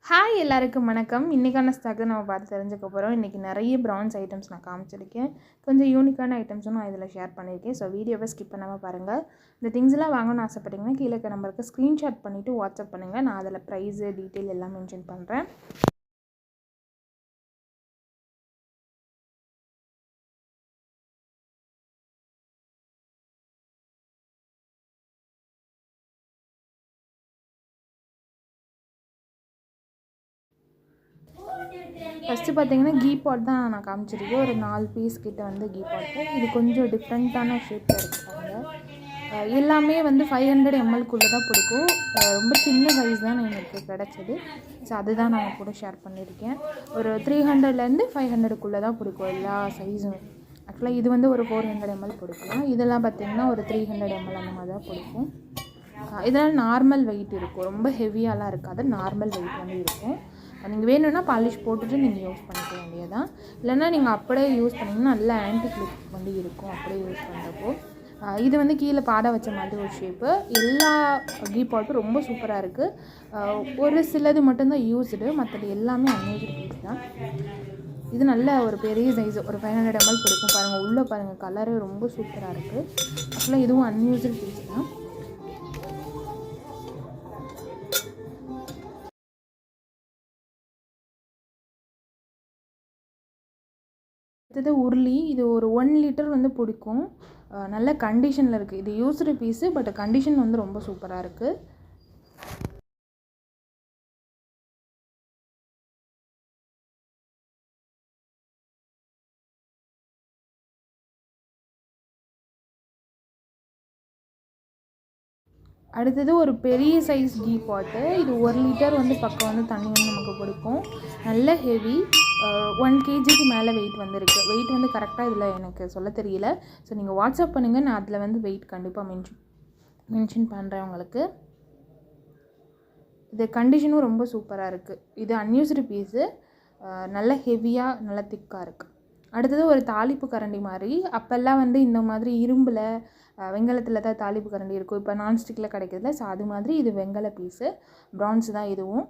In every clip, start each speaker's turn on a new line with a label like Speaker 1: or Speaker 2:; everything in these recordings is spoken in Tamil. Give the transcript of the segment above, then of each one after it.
Speaker 1: ஹாய் எல்லாருக்கும் வணக்கம். இன்றைக்கான ஸ்டாக் தான் நம்ம பார்த்து தெரிஞ்சுக்க போகிறோம். இன்றைக்கி நிறைய ப்ரான்ஸ் ஐட்டம்ஸ் நான் காமிச்சிருக்கேன். கொஞ்சம் யூனிக்கான ஐட்டம்ஸும் நான் இதில் ஷேர் பண்ணியிருக்கேன். ஸோ வீடியோவை ஸ்கிப் பண்ணாமல் பாருங்கள். இந்த திங்ஸ்லாம் வாங்கணும்னு ஆசைப்பட்டீங்கன்னா கீழே இருக்க நம்பருக்கு ஸ்க்ரீன்ஷாட் பண்ணிவிட்டு வாட்ஸ்அப் பண்ணுங்கள். நான் அதில் ப்ரைஸு டீட்டெயில் எல்லாம் மென்ஷன் பண்ணுறேன். ஃபஸ்ட்டு பார்த்தீங்கன்னா கீ பாட் தான் நான் காமிச்சிருக்கேன். ஒரு 4 பீஸ் கிட்ட வந்து கீ பாட்டு. இது கொஞ்சம் டிஃப்ரெண்ட்டான ஷேப்பில் இருக்காங்க. எல்லாமே வந்து 500 mlக்குள்ளே தான் பிடிக்கும். ரொம்ப சின்ன சைஸ் தான் எனக்கு கிடச்சிது. ஸோ அதுதான் நான் கூட ஷேர் பண்ணியிருக்கேன். ஒரு 300லேருந்து 500க்குள்ளே தான் பிடிக்கும் எல்லா சைஸுமே. ஆக்சுவலாக இது வந்து ஒரு 400 ml பிடிக்கலாம். இதெல்லாம் பார்த்திங்கன்னா ஒரு 300 ml அந்த மாதிரி தான் பிடிக்கும். இதெல்லாம் நார்மல் வெயிட் இருக்கும். ரொம்ப ஹெவியாலாம் இருக்காது. நார்மல் வெயிட் வந்து இருக்கும். நீங்கள் வேணும்னா பாலிஷ் போட்டுட்டு நீங்கள் யூஸ் பண்ணிக்க வேண்டியதான். இல்லைன்னா நீங்கள் அப்படியே யூஸ் பண்ணிங்கன்னா நல்லா ஆன்டி கிளிக் வந்து இருக்கும் அப்படியே யூஸ் பண்ணுறப்போ. இது வந்து கீழே பாட வச்ச மாதிரி ஒரு ஷேப்பு. எல்லா கீ பாட்டும் ரொம்ப சூப்பராக இருக்குது. ஒரு சிலது மட்டும்தான் யூஸ்டு, மற்றது எல்லாமே அன்யூஸ்டு பீஸ் தான். இது நல்ல ஒரு பெரிய சைஸு, ஒரு 500 ml பிடிக்கும். பாருங்கள் உள்ளே பாருங்கள், கலரு ரொம்ப சூப்பராக இருக்குது. ஆக்சுவலாக இதுவும் அன்யூஸ்டு பீஸ் தான். அடுத்தது உருளி. இது ஒரு 1 லிட்டர் வந்து பிடிக்கும். நல்ல கண்டிஷனில் இருக்குது. இது யூஸ்டு பீஸு, பட் கண்டிஷன் வந்து ரொம்ப சூப்பராக இருக்குது. அடுத்தது ஒரு பெரிய சைஸ் கீ பாட்டு. இது 1 லிட்டர் வந்து பக்கம் வந்து தண்ணி வந்து நமக்கு பிடிக்கும். நல்ல ஹெவி. 1 kgக்கு மேலே வெயிட் வந்துருக்கு. வெயிட் வந்து கரெக்டாக இதில் எனக்கு சொல்ல தெரியல. ஸோ நீங்கள் வாட்ஸ்அப் பண்ணுங்கள், நான் அதில் வந்து வெயிட் கண்டிப்பாக மென்ஷன் பண்ணுறேன் உங்களுக்கு. இது கண்டிஷனும் ரொம்ப சூப்பராக இருக்குது. இது அன்யூஸ்டு பீஸு. நல்ல ஹெவியாக நல்ல திக்காக இருக்குது. அடுத்தது ஒரு தாளிப்பு கரண்டி மாதிரி. அப்போல்லாம் வந்து இந்த மாதிரி இரும்பில் வெங்கலத்தில் தான் தாளிப்பு கரண்டி இருக்கும். இப்போ நான்ஸ்டிக்கில் கிடைக்கிறதுல. ஸோ அது மாதிரி இது வெங்கல பீஸு. ப்ரான்ஸ் தான் இதுவும்.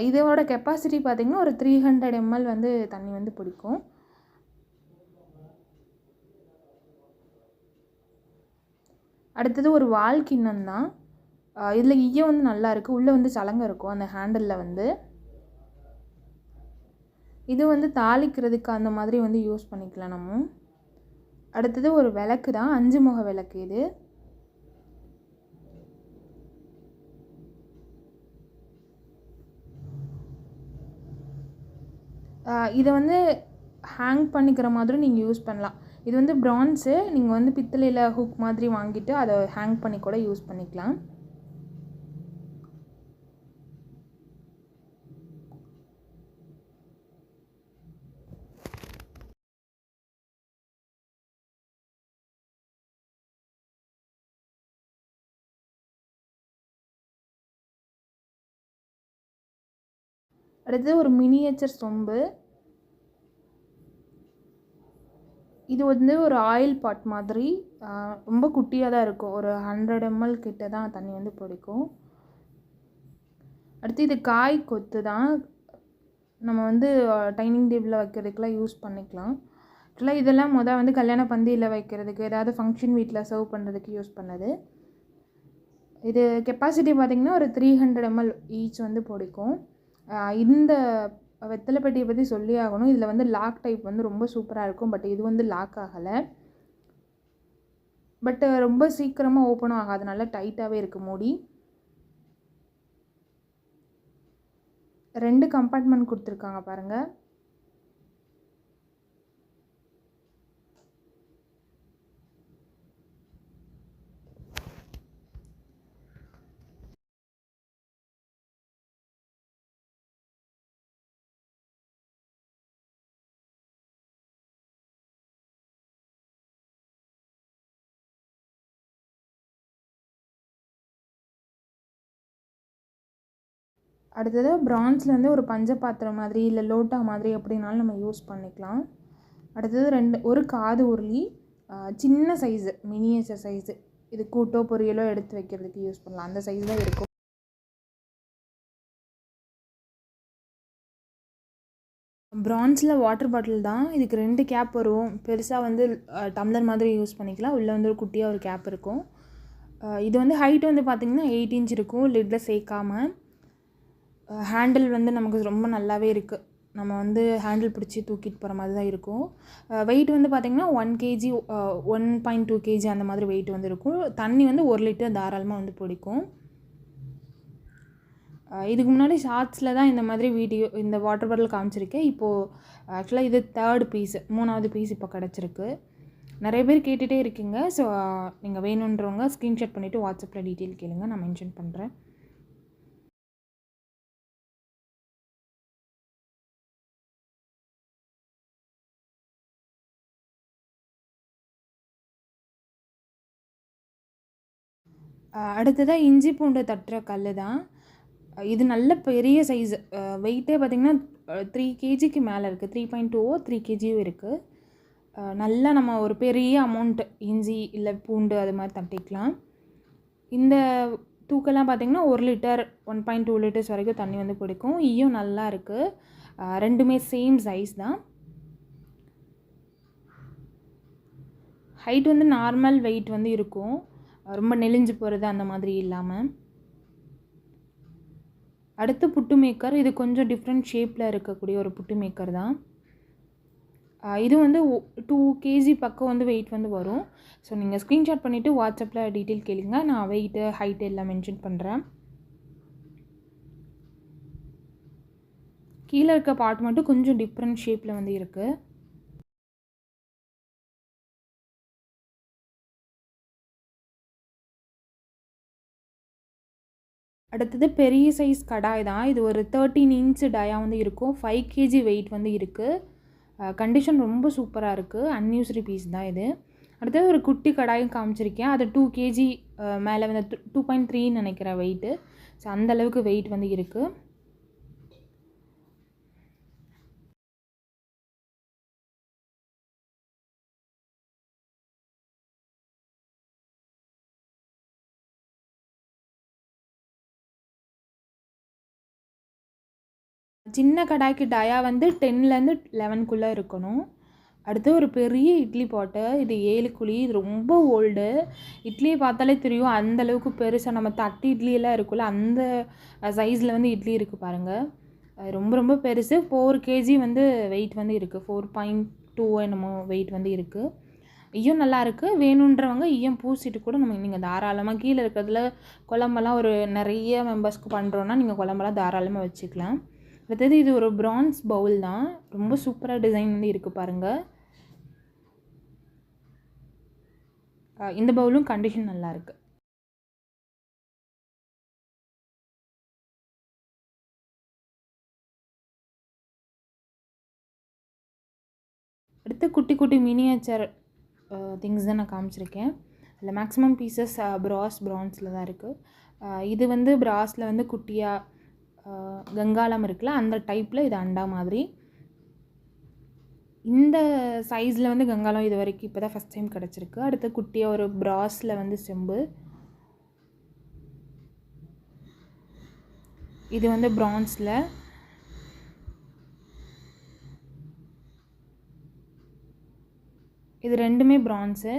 Speaker 1: இதோட கெப்பாசிட்டி பார்த்திங்கன்னா ஒரு 300 ml வந்து தண்ணி வந்து பிடிக்கும். அடுத்தது ஒரு வால் கிண்ணம் தான். இதில் ஈயம் வந்து நல்லா இருக்குது. உள்ளே வந்து சலங்கை இருக்கும் அந்த ஹேண்டலில் வந்து. இது வந்து தாளிக்கிறதுக்கு அந்த மாதிரி வந்து யூஸ் பண்ணிக்கலாம் நம்ம. அடுத்தது ஒரு விளக்கு தான், 5 முக விளக்கு இது. இதை வந்து ஹேங் பண்ணிக்கிற மாதிரி நீங்கள் யூஸ் பண்ணலாம். இது வந்து ப்ரான்ஸு. நீங்கள் வந்து பித்தளையில் ஹூக் மாதிரி வாங்கிட்டு அதை ஹேங் பண்ணி கூட யூஸ் பண்ணிக்கலாம். அடுத்தது ஒரு மினியேச்சர் சொம்பு. இது வந்து ஒரு ஆயில் பாட் மாதிரி. ரொம்ப குட்டியாக தான் இருக்கும். ஒரு 100 ml கிட்ட தான் தண்ணி வந்து பிடிக்கும். அடுத்து இது காய் கொத்து தான். நம்ம வந்து டைனிங் டேபிளில் வைக்கிறதுக்கெலாம் யூஸ் பண்ணிக்கலாம். ஆக்சுவலாக இதெல்லாம் வந்து கல்யாண பந்தியில் வைக்கிறதுக்கு, ஏதாவது ஃபங்க்ஷன் வீட்டில் சர்வ் பண்ணுறதுக்கு யூஸ் பண்ணது. இது கெப்பாசிட்டி பார்த்திங்கன்னா ஒரு 300 ml ஈச் வந்து பிடிக்கும். இந்த வெத்தலை பெட்டியை பற்றி சொல்லி ஆகணும். இதில் வந்து லாக் டைப் வந்து ரொம்ப சூப்பராக இருக்கும். பட் இது வந்து லாக் ஆகலை. பட் ரொம்ப சீக்கிரமாக ஓப்பனும் ஆகாது. நல்லா டைட்டாகவே இருக்குது மூடி. 2 கம்பார்ட்மெண்ட் கொடுத்துருக்காங்க பாருங்கள். அடுத்தது ப்ரான்ஸ்லேருந்து ஒரு பஞ்ச பாத்திரம் மாதிரி இல்லை லோட்டா மாதிரி எப்படினாலும் நம்ம யூஸ் பண்ணிக்கலாம். அடுத்தது ஒரு காது உருளி. சின்ன சைஸு, மினியேச்சர் சைஸு. இது கூட்டோ பொரியலோ எடுத்து வைக்கிறதுக்கு யூஸ் பண்ணலாம். அந்த சைஸ் தான் இருக்கும். பிரான்ஸில் வாட்டர் பாட்டில் தான். இதுக்கு 2 கேப் வரும். பெருசாக வந்து டம்ளர் மாதிரி யூஸ் பண்ணிக்கலாம். உள்ளே வந்து ஒரு குட்டியாக ஒரு கேப் இருக்கும். இது வந்து ஹைட் வந்து பார்த்திங்கன்னா 8 இன்ச் இருக்கும், லிட்டில் சேர்க்காம. ஹேண்டில் வந்து நமக்கு ரொம்ப நல்லாவே இருக்குது. நம்ம வந்து ஹேண்டில் பிடிச்சி தூக்கிட்டு போகிற மாதிரி தான் இருக்கும். வெயிட் வந்து பார்த்திங்கன்னா 1 கேஜி 1.2 கேஜி அந்த மாதிரி வெயிட் வந்து இருக்கும். தண்ணி வந்து 1 லிட்டர் தாராளமாக வந்து பிடிக்கும். இதுக்கு முன்னாடி ஷார்ட்ஸில் தான் இந்த மாதிரி இந்த வாட்டர் பாட்டில் காமிச்சிருக்கேன். இப்போது ஆக்சுவலாக இது 3rd பீஸ், 3வது பீஸ் இப்போ கிடச்சிருக்கு. நிறைய பேர் கேட்டுகிட்டே இருக்கீங்க. ஸோ நீங்கள் வேணுன்றவங்க ஸ்க்ரீன்ஷாட் பண்ணிவிட்டு வாட்ஸ்அப்பில் டீட்டெயில் கேளுங்க, நான் மென்ஷன் பண்ணுறேன். அடுத்ததாக இஞ்சி பூண்டு தட்டுற கல் தான். இது நல்ல பெரிய சைஸு. வெயிட்டே பார்த்திங்கன்னா 3 கேஜிக்கு மேலே இருக்குது. 3.2 3 கேஜியும் இருக்குது. நல்லா நம்ம ஒரு பெரிய அமௌண்ட்டு இஞ்சி இல்லை பூண்டு அது மாதிரி தட்டிக்கலாம். இந்த தூக்கெல்லாம் பார்த்திங்கன்னா 1 லிட்டர் 1.2 லிட்டர்ஸ் வரைக்கும் தண்ணி வந்து பிடிக்கும். ஈயும் நல்லா இருக்குது. ரெண்டுமே சேம் சைஸ் தான். ஹைட் வந்து நார்மல் வெயிட் வந்து இருக்கும், ரொம்ப நெளிஞ்சு போகிறது அந்த மாதிரி இல்லாமல். அடுத்து புட்டு மேக்கர். இது கொஞ்சம் டிஃப்ரெண்ட் ஷேப்பில் இருக்கக்கூடிய ஒரு புட்டு மேக்கர் தான். இது வந்து 2 கேஜி பக்கம் வந்து வெயிட் வந்து வரும். ஸோ நீங்கள் ஸ்க்ரீன்ஷாட் பண்ணிவிட்டு வாட்ஸ்அப்பில் டீட்டெயில் கேளுங்க, நான் வெயிட்டு ஹைட்டு எல்லாம் மென்ஷன் பண்ணுறேன். கீழே இருக்க பார்ட் மட்டும் கொஞ்சம் டிஃப்ரெண்ட் ஷேப்பில் வந்து இருக்குது. அடுத்தது பெரிய சைஸ் கடாய் தான். இது ஒரு 13 இன்ச் டயா வந்து இருக்கும். 5 கேஜி வெயிட் வந்து இருக்குது. கண்டிஷன் ரொம்ப சூப்பராக இருக்குது. அன்யூஸ்டு பீஸ் தான் இது. அடுத்தது ஒரு குட்டி கடாயும் காமிச்சிருக்கேன். அது 2 கேஜி மேலே வந்து 2.3 நினைக்கிறேன் வெயிட்டு. ஸோ அந்தளவுக்கு வெயிட் வந்து இருக்குது. சின்ன கடாய்க்கு டயா வந்து 10லேருந்து 11க்குள்ளே இருக்கணும். அடுத்து ஒரு பெரிய இட்லி பாட்டு. இது 7 குழி. இது ரொம்ப ஓல்டு. இட்லியை பார்த்தாலே தெரியும் அந்தளவுக்கு பெருசாக நம்ம தட்டு இட்லியெல்லாம் இருக்குல்ல, அந்த சைஸில் வந்து இட்லி இருக்குது பாருங்கள். ரொம்ப ரொம்ப பெருசு. 4 கேஜி வந்து வெயிட் வந்து இருக்குது. 4.2 என்னமோ வெயிட் வந்து இருக்குது. ஈயம் நல்லா இருக்குது. வேணுன்றவங்க ஈயம் பூசிட்டு கூட நீங்கள் தாராளமாக கீழே இருக்கிறதுல குழம்பெல்லாம் ஒரு நிறைய மெம்பர்ஸ்க்கு பண்ணுறோன்னா நீங்கள் குழம்பெல்லாம் தாராளமாக வச்சுக்கலாம். அடுத்தது இது ஒரு பிரான்ஸ் பவுல் தான். ரொம்ப சூப்பராக டிசைன் வந்து இருக்குது பாருங்கள். இந்த பவுலும் கண்டிஷன் நல்லா இருக்குது. அடுத்து குட்டி குட்டி மினியேச்சர் திங்ஸ் தான் நான் காமிச்சிருக்கேன். அதில் மேக்ஸிமம் பீசஸ் பிரான்ஸில் தான் இருக்குது. இது வந்து பிராஸில் வந்து குட்டியாக கங்காளம் இருக்குல்ல, அந்த டைப்பில் இது அண்டா மாதிரி. இந்த சைஸில் வந்து கங்காளம் இது வரைக்கும் இப்போ தான் ஃபஸ்ட் டைம் கிடச்சிருக்கு. அடுத்து குட்டியாக ஒரு பிராஸில் வந்து செம்பு. இது வந்து பிரான்ஸில். இது ரெண்டுமே பிரான்ஸு,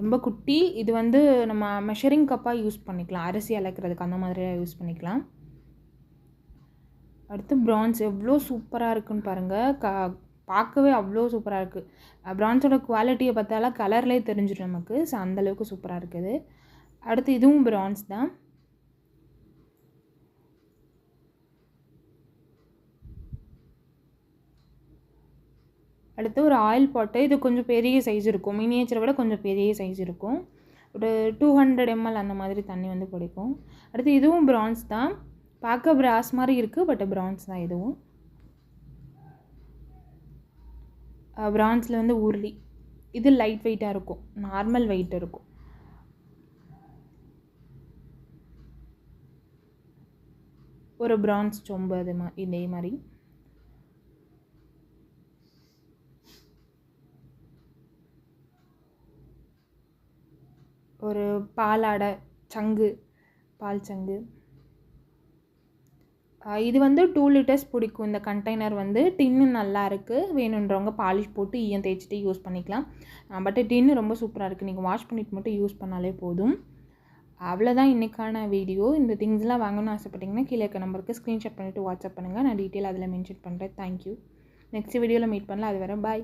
Speaker 1: ரொம்ப குட்டி. இது வந்து நம்ம மெஷரிங் கப்பாக யூஸ் பண்ணிக்கலாம், அரிசி அழைக்கிறதுக்கு அந்த மாதிரியாக யூஸ் பண்ணிக்கலாம். அடுத்து பிரான்ஸ் எவ்வளோ சூப்பராக இருக்குன்னு பாருங்கள். பார்க்கவே அவ்வளோ சூப்பராக இருக்குது. பிரான்ஸோட குவாலிட்டியை பார்த்தாலும் கலர்லேயே தெரிஞ்சிடும் நமக்கு. ஸோ அந்தளவுக்கு சூப்பராக இருக்குது. அடுத்து இதுவும் பிரான்ஸ் தான். அடுத்து ஒரு ஆயில் பாட்டு. இது கொஞ்சம் பெரிய சைஸ் இருக்கும், மினியேச்சரை விட கொஞ்சம் பெரிய சைஸ் இருக்கும். ஒரு 200 ml அந்த மாதிரி தண்ணி வந்து பிடிக்கும். அடுத்து இதுவும் பிரான்ஸ் தான். பார்க்க பிராஸ் மாதிரி இருக்குது, பட் பிரான்ஸ் தான் இதுவும். பிரான்ஸில் வந்து உருளி. இது லைட் வெயிட்டாக இருக்கும், நார்மல் வெயிட் இருக்கும். ஒரு பிரான்ஸ் சொம்பு அது இதே மாதிரி. ஒரு பாலாடை சங்கு, பால் சங்கு. இது வந்து 2 லிட்டர்ஸ் பிடிக்கும் இந்த கண்டெய்னர் வந்து. டின்னு நல்லா இருக்குது, வேணுன்றவங்க பாலிஷ் போட்டு ஈயம் தேய்ச்சிட்டு யூஸ் பண்ணிக்கலாம். பட் டின்னு ரொம்ப சூப்பராக இருக்குது, நீங்கள் வாஷ் பண்ணிவிட்டு மட்டும் யூஸ் பண்ணாலே போதும். அவ்வளோதான் இன்றைக்கான வீடியோ. இந்த திங்ஸ்லாம் வாங்கணும்னு ஆசைப்பட்டிங்கன்னா கீழே இருக்க நம்பருக்கு ஸ்க்ரீன்ஷாட் பண்ணிவிட்டு வாட்ஸ்அப் பண்ணுங்கள், நான் டீட்டெயில் அதில் மென்ஷன் பண்ணுறேன். தேங்க்யூ. நெக்ஸ்ட் வீடியோவில் மீட் பண்ணலாம், அது வரை பாய்.